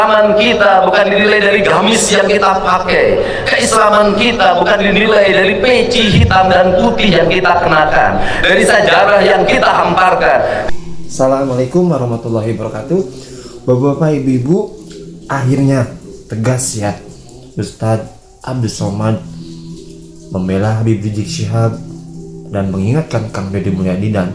Keislaman kita bukan dinilai dari gamis yang kita pakai. Keislaman kita bukan dinilai dari peci hitam dan putih yang kita kenakan, dari sejarah yang kita hamparkan. Assalamualaikum warahmatullahi wabarakatuh. Bapak-bapak, ibu-ibu, akhirnya tegas ya Ustadz Abdul Somad membela Habib Rizik Syihab dan mengingatkan Kang Deddy Mulyadi dan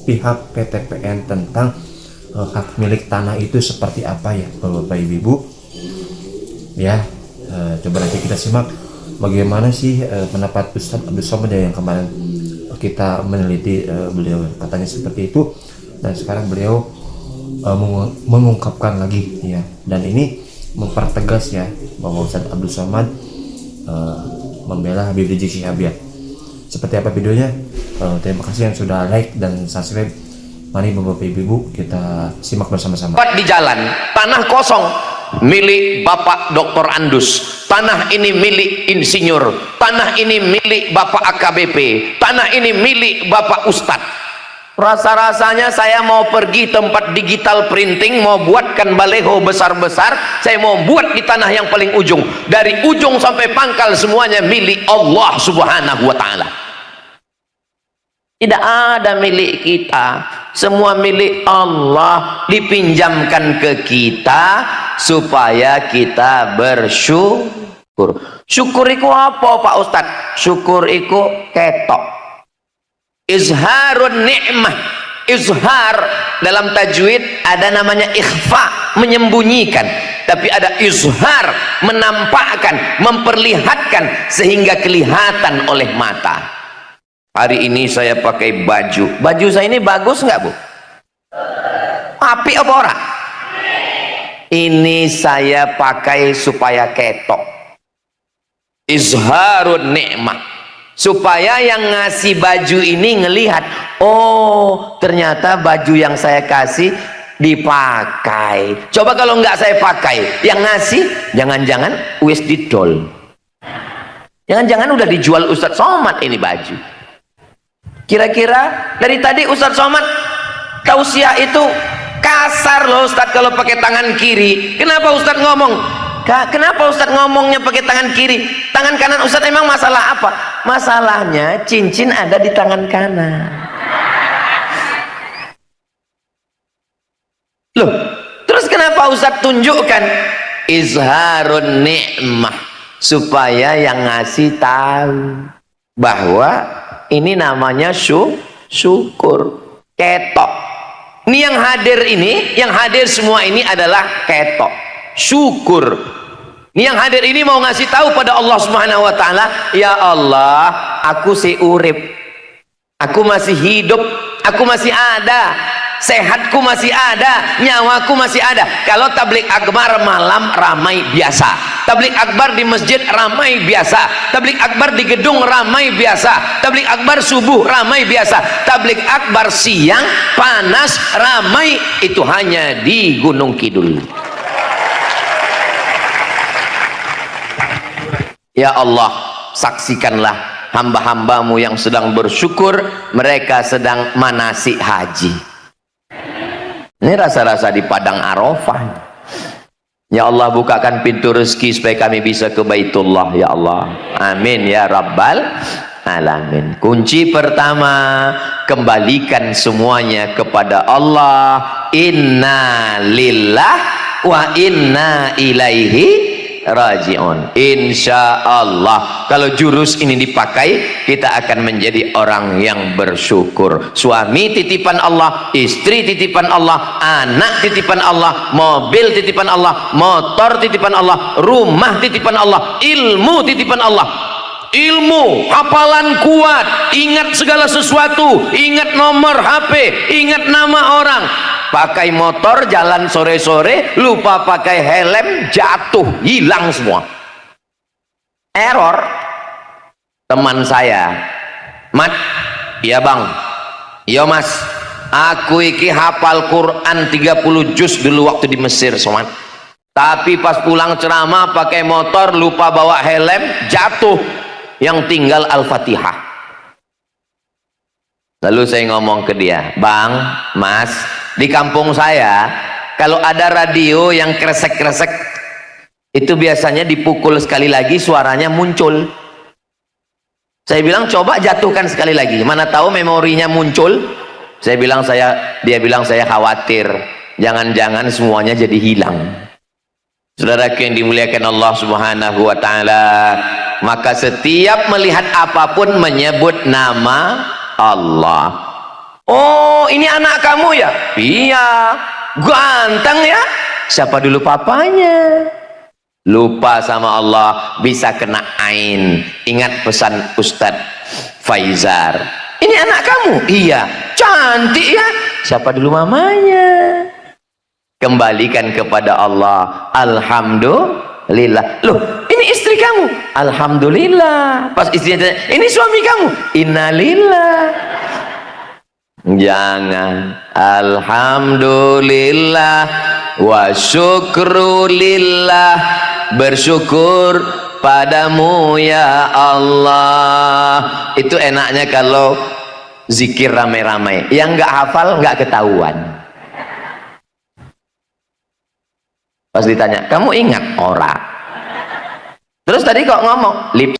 pihak PTPN tentang hak milik tanah itu seperti apa ya Bapak Ibu ya. Coba nanti kita simak bagaimana sih pendapat Ustadz Abdul Somad yang kemarin kita meneliti beliau katanya seperti itu, dan sekarang beliau mengungkapkan lagi ya, dan ini mempertegas ya bahwa Ustadz Abdul Somad membela Habib Rizik Syihab ya. Seperti apa videonya? Terima kasih yang sudah like dan subscribe. Mari Bapak Ibu kita simak bersama-sama. Di jalan, tanah kosong milik Bapak Dr. Andus, tanah ini milik insinyur, tanah ini milik Bapak AKBP, tanah ini milik Bapak Ustadz. Rasa-rasanya saya mau pergi tempat digital printing, mau buatkan baleho besar-besar, saya mau buat di tanah yang paling ujung, dari ujung sampai pangkal semuanya milik Allah Subhanahu wa Ta'ala. Tidak ada milik kita, semua milik Allah, dipinjamkan ke kita supaya kita bersyukur. Syukur itu apa Pak Ustadz? Syukur itu ketok, izharun ni'mah. Izhar dalam tajwid ada namanya ikhfa, menyembunyikan, tapi ada izhar, menampakkan, memperlihatkan sehingga kelihatan oleh mata. Hari ini saya pakai baju saya ini bagus nggak Bu? Api apa ora? Ini saya pakai supaya ketok, izharun nikmah, supaya yang ngasih baju ini ngelihat, oh ternyata baju yang saya kasih dipakai. Coba kalau nggak saya pakai, yang ngasih jangan-jangan wis didol, jangan-jangan udah dijual Ustadz Somad ini baju. Kira-kira dari tadi Ustadz Somad tausiah itu kasar loh Ustadz kalau pakai tangan kiri. Kenapa Ustadz ngomong? Kenapa Ustadz ngomongnya pakai tangan kiri? Tangan kanan Ustadz emang masalah apa? Masalahnya cincin ada di tangan kanan. Loh, terus kenapa Ustadz tunjukkan izharun ni'mah, supaya yang ngasih tahu bahwa ini namanya syukur, ketok. Ini yang hadir ini, yang hadir semua ini adalah ketok, syukur. Ini yang hadir ini mau ngasih tahu pada Allah Subhanahu wa Ta'ala, ya Allah, aku si urip, aku masih hidup, aku masih ada, sehatku masih ada, nyawaku masih ada. Kalau tablik akbar malam ramai biasa, tablik akbar di masjid ramai biasa, tablik akbar di gedung ramai biasa, tablik akbar subuh ramai biasa, tablik akbar siang panas ramai, itu hanya di Gunung Kidul. Ya Allah, saksikanlah hamba-hambamu yang sedang bersyukur, mereka sedang manasik haji. Ini rasa-rasa di Padang Arafah. Ya Allah, bukakan pintu rezeki supaya kami bisa ke Baitullah ya Allah. Amin ya Rabbal Alamin. Kunci pertama, kembalikan semuanya kepada Allah. Inna lillah wa inna ilaihi raji'un. Insya Allah kalau jurus ini dipakai, kita akan menjadi orang yang bersyukur. Suami titipan Allah, istri titipan Allah, anak titipan Allah, mobil titipan Allah, motor titipan Allah, rumah titipan Allah, ilmu titipan Allah. Ilmu, hafalan kuat, ingat segala sesuatu, ingat nomor HP, ingat nama orang. Pakai motor jalan sore-sore lupa pakai helm, jatuh, hilang semua. Error. Teman saya, Mat, iya bang, iya mas, aku iki hafal Quran 30 juz dulu waktu di Mesir Somat, tapi pas pulang ceramah pakai motor lupa bawa helm, jatuh, yang tinggal Al-Fatihah. Lalu saya ngomong ke dia, bang, mas, di kampung saya kalau ada radio yang kresek-kresek itu biasanya dipukul sekali lagi suaranya muncul. Saya bilang coba jatuhkan sekali lagi, mana tahu memorinya muncul. Dia bilang saya khawatir jangan-jangan semuanya jadi hilang. Saudaraku yang dimuliakan Allah Subhanahu wa taala, maka setiap melihat apapun menyebut nama Allah. Oh, ini anak kamu ya? Iya. Ganteng ya? Siapa dulu papanya? Lupa sama Allah, bisa kena ain. Ingat pesan Ustadz Faizar. Ini anak kamu? Iya. Cantik ya? Siapa dulu mamanya? Kembalikan kepada Allah. Alhamdulillah. Loh, ini istri kamu? Alhamdulillah. Pas istrinya tanya, ini suami kamu? Innalillah. Jangan. Alhamdulillah wa syukrulillah, bersyukur padamu ya Allah. Itu enaknya kalau zikir rame-rame. Yang nggak hafal nggak ketahuan. Pas ditanya, kamu ingat ora? Terus tadi kok ngomong lip.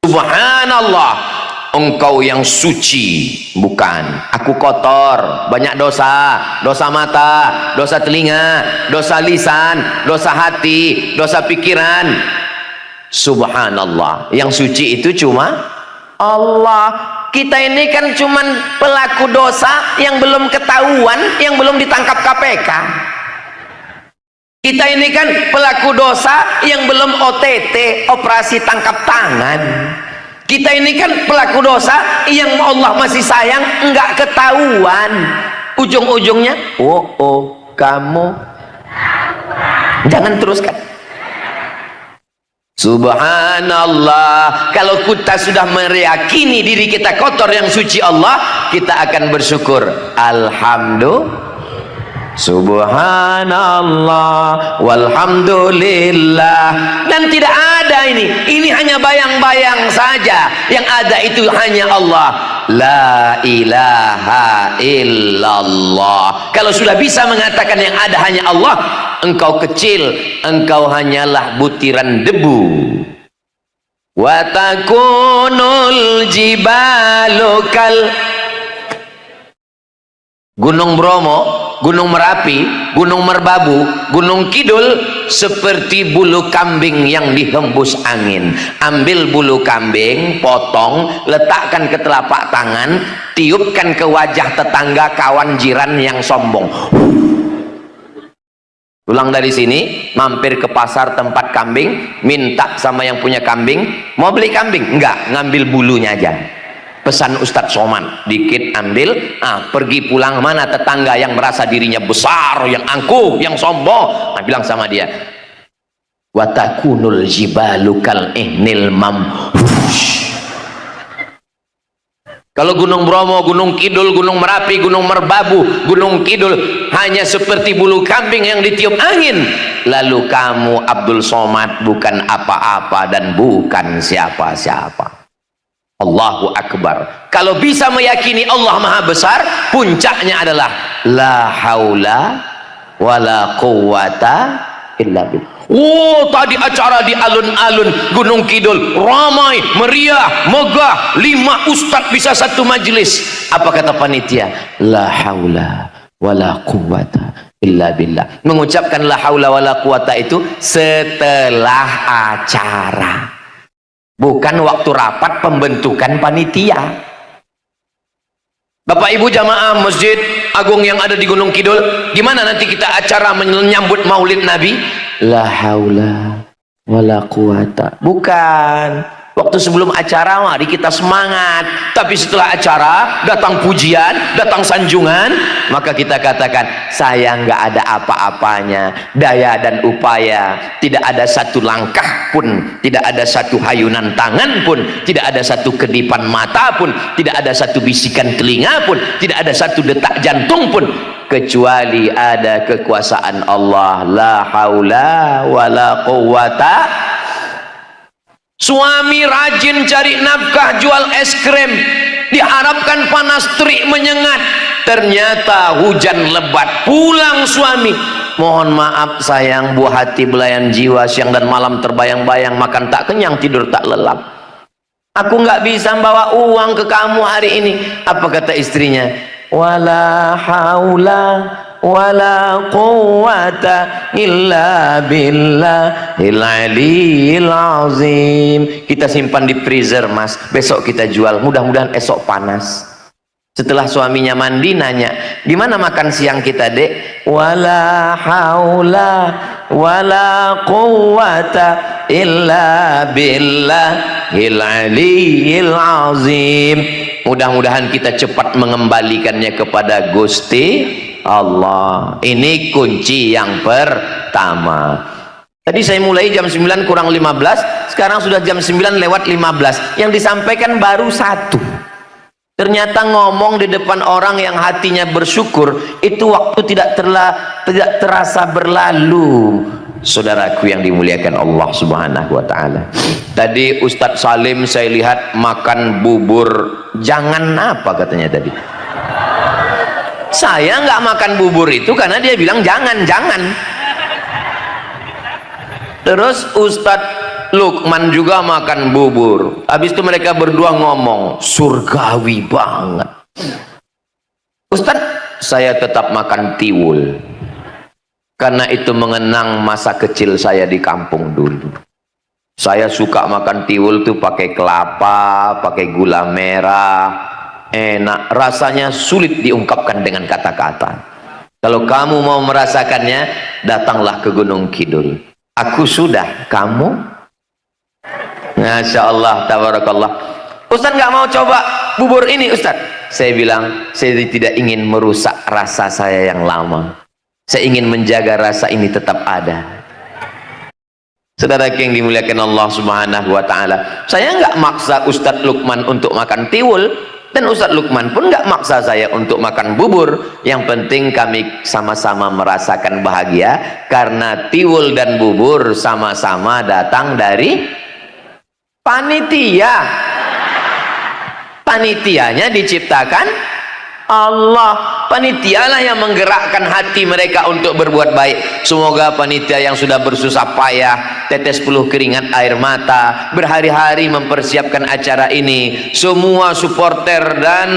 Subhanallah, engkau yang suci. Bukan, aku kotor, banyak dosa. Dosa mata, dosa telinga, dosa lisan, dosa hati, dosa pikiran. Subhanallah, yang suci itu cuma Allah. Kita ini kan cuman pelaku dosa yang belum ketahuan, yang belum ditangkap KPK. Kita ini kan pelaku dosa yang belum OTT, operasi tangkap tangan. Kita ini kan pelaku dosa yang Allah masih sayang, enggak ketahuan. Ujung-ujungnya, kamu. Jangan teruskan. Subhanallah. Kalau kita sudah meyakini diri kita kotor, yang suci Allah, kita akan bersyukur. Alhamdulillah. Subhanallah walhamdulillah. Dan tidak ada ini hanya bayang-bayang saja. Yang ada itu hanya Allah. La ilaha illallah. Kalau sudah bisa mengatakan yang ada hanya Allah, engkau kecil, engkau hanyalah butiran debu. Wa takunul jibalu kal. Gunung Bromo, Gunung Merapi, Gunung Merbabu, Gunung Kidul seperti bulu kambing yang dihembus angin. Ambil bulu kambing, potong, letakkan ke telapak tangan, tiupkan ke wajah tetangga, kawan, jiran yang sombong. Pulang dari sini, mampir ke pasar tempat kambing, minta sama yang punya kambing, mau beli kambing? Enggak, ngambil bulunya aja. Pesan Ustadz Somad, dikit ambil, pergi pulang, mana tetangga yang merasa dirinya besar, yang angkuh, yang sombong, bilang sama dia, watakunul jibalu kal ihnil mamfush. Kalau Gunung Bromo, Gunung Kidul, Gunung Merapi, Gunung Merbabu, Gunung Kidul hanya seperti bulu kambing yang ditiup angin, lalu kamu Abdul Somad bukan apa-apa dan bukan siapa-siapa. Allahu Akbar. Kalau bisa meyakini Allah Maha Besar, puncaknya adalah la haula wala quwata illa billah. Tadi acara di alun-alun Gunung Kidul ramai, meriah, megah, 5 ustadz bisa satu majelis. Apa kata panitia? La haula wala quwata illa billah. Mengucapkan la haula wala quwata itu setelah acara, bukan waktu rapat pembentukan panitia. Bapak Ibu jamaah Masjid Agung yang ada di Gunung Kidul, gimana nanti kita acara menyambut Maulid Nabi? La haula wala quwata. Bukan Waktu sebelum acara mari kita semangat, tapi setelah acara datang pujian, datang sanjungan, maka kita katakan saya nggak ada apa-apanya, daya dan upaya, tidak ada satu langkah pun, tidak ada satu hayunan tangan pun, tidak ada satu kedipan mata pun, tidak ada satu bisikan telinga pun, tidak ada satu detak jantung pun, kecuali ada kekuasaan Allah. La haula wala quwata. Suami rajin cari nafkah jual es krim, diharapkan panas terik menyengat, ternyata hujan lebat, pulang suami, mohon maaf sayang, buah hati belayan jiwa, siang dan malam terbayang-bayang, makan tak kenyang, tidur tak lelap, aku nggak bisa bawa uang ke kamu hari ini. Apa kata istrinya? Wala haula wala quwata illa billahil aliyil azim. Kita simpan di freezer mas, besok kita jual, mudah-mudahan esok panas. Setelah suaminya mandi nanya, gimana makan siang kita dek? Wala haula wala quwata illa billahil aliyil azim. Mudah-mudahan kita cepat mengembalikannya kepada Gusti Allah. Ini kunci yang pertama. Tadi saya mulai jam 9 kurang 15, sekarang sudah jam 9 lewat 15. Yang disampaikan baru satu. Ternyata ngomong di depan orang yang hatinya bersyukur, itu waktu tidak terasa berlalu. Saudaraku yang dimuliakan Allah Subhanahu wa taala. Tadi Ustadz Salim saya lihat makan bubur, jangan apa katanya tadi. Saya nggak makan bubur itu karena dia bilang jangan. Terus Ustadz Lukman juga makan bubur. Habis itu mereka berdua ngomong surgawi banget. Ustadz, saya tetap makan tiwul karena itu mengenang masa kecil saya di kampung dulu. Saya suka makan tiwul tuh pakai kelapa, pakai gula merah, enak, rasanya sulit diungkapkan dengan kata-kata. Kalau kamu mau merasakannya, datanglah ke Gunung Kidul. Aku sudah, kamu? Masya Allah, tabarakallah. Ustaz nggak mau coba bubur ini Ustaz. Saya bilang, saya tidak ingin merusak rasa saya yang lama. Saya ingin menjaga rasa ini tetap ada. Saudara yang dimuliakan Allah Subhanahu wa taala, saya nggak maksa Ustadz Lukman untuk makan tiwul, dan Ustadz Lukman pun nggak maksa saya untuk makan bubur. Yang penting kami sama-sama merasakan bahagia karena tiwul dan bubur sama-sama datang dari panitia. Panitianya diciptakan Allah. Panitialah yang menggerakkan hati mereka untuk berbuat baik. Semoga panitia yang sudah bersusah payah, tetes peluh keringat air mata, berhari-hari mempersiapkan acara ini, semua supporter dan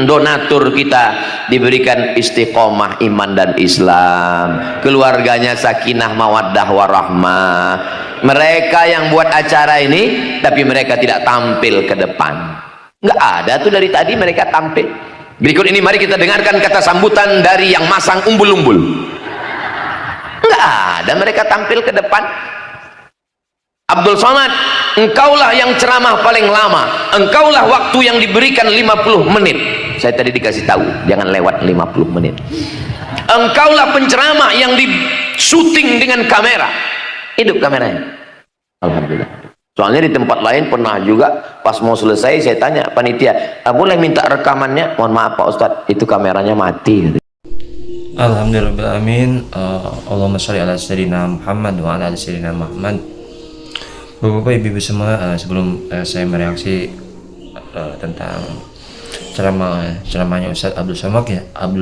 donatur kita diberikan istiqomah iman dan Islam, keluarganya sakinah mawaddah warahmah. Mereka yang buat acara ini tapi mereka tidak tampil ke depan. Nggak ada tuh dari tadi mereka tampil. Berikut ini mari kita dengarkan kata sambutan dari yang masang umbul-umbul. Nggak ada mereka tampil ke depan. Abdul Somad, engkaulah yang ceramah paling lama, engkaulah waktu yang diberikan 50 menit. Saya tadi dikasih tahu jangan lewat 50 menit. Engkaulah penceramah yang di syuting dengan kamera. Hidup kameranya. Alhamdulillah. Soalnya di tempat lain pernah juga pas mau selesai saya tanya panitia, boleh minta rekamannya? Mohon maaf Pak Ustadz, itu kameranya mati. Alhamdulillahirrahmanirrahim. Allahumma sholli ala sayyidina Muhammad wa ala sayyidina Muhammad. Bapak-bapak, ibu-ibu semua, sebelum saya mereaksi tentang ceramahnya Ustadz Abdul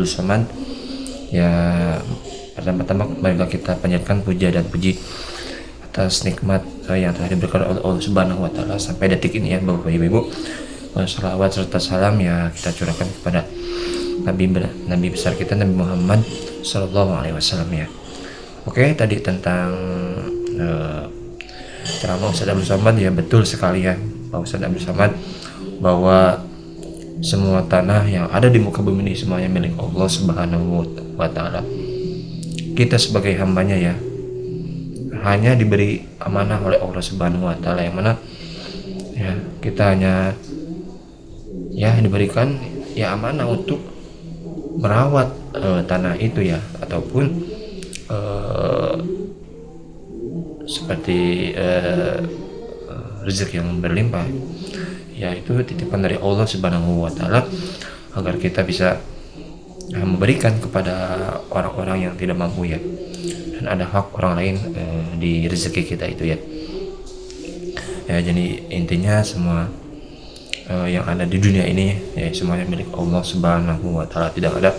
Somad ya, pertama-tama marilah kita panjatkan puja dan puji atas nikmat yang telah diberikan oleh Allah Subhanahu wa taala sampai detik ini ya Bapak Ibu. Salawat serta salam ya kita curahkan kepada Nabi besar kita Nabi Muhammad sallallahu alaihi wasallam ya. Oke, tadi tentang ceramah Ustadz Abdul Somad ya, betul sekali ya Pak Ustadz Abdul Somad bahwa semua tanah yang ada di muka bumi ini semuanya milik Allah Subhanahu wa taala. Kita sebagai hambanya ya hanya diberi amanah oleh Allah Subhanahu wa taala, yang mana Ya, kita hanya ya diberikan ya amanah untuk merawat tanah itu ya, ataupun seperti rezeki yang berlimpah ya, itu titipan dari Allah Subhanahu wa taala agar kita bisa memberikan kepada orang-orang yang tidak mampu ya, dan ada hak orang lain di rezeki kita itu ya. Ya, jadi intinya semua yang ada di dunia ini ya semuanya milik Allah Subhanahu wa taala, tidak ada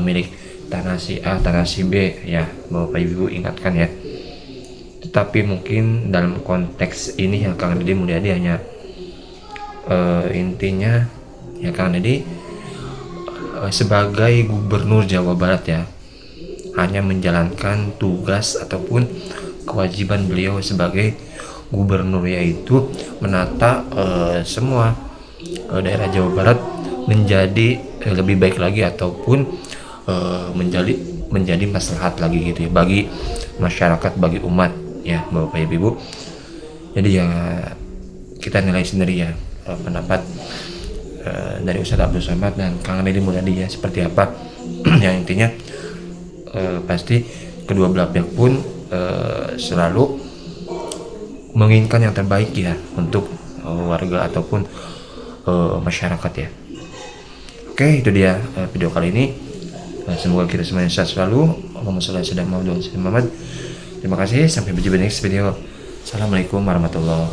milik tanah si A, tanah si B ya, Bapak Ibu ingatkan ya. Tetapi mungkin dalam konteks ini ya Kang Deddy Mulyadi hanya intinya ya Kang Deddy sebagai gubernur Jawa Barat ya, hanya menjalankan tugas ataupun kewajiban beliau sebagai gubernur, yaitu menata semua daerah Jawa Barat menjadi lebih baik lagi, ataupun menjadi maslahat lagi gitu ya, bagi masyarakat, bagi umat ya Bapak Ibu. Jadi ya kita nilai sendiri ya pendapat dari Ustadz Abdul Somad dan Kang Deddy Mulyadi ya seperti apa. Yang intinya pasti kedua belah pihak pun selalu menginginkan yang terbaik ya untuk warga ataupun masyarakat ya. Oke, itu dia video kali ini. Semoga kita semuanya sehat selalu. Allahumma sholli ala sayyidina Muhammad. Terima kasih, sampai berjumpa di next video. Assalamualaikum warahmatullahi wabarakatuh.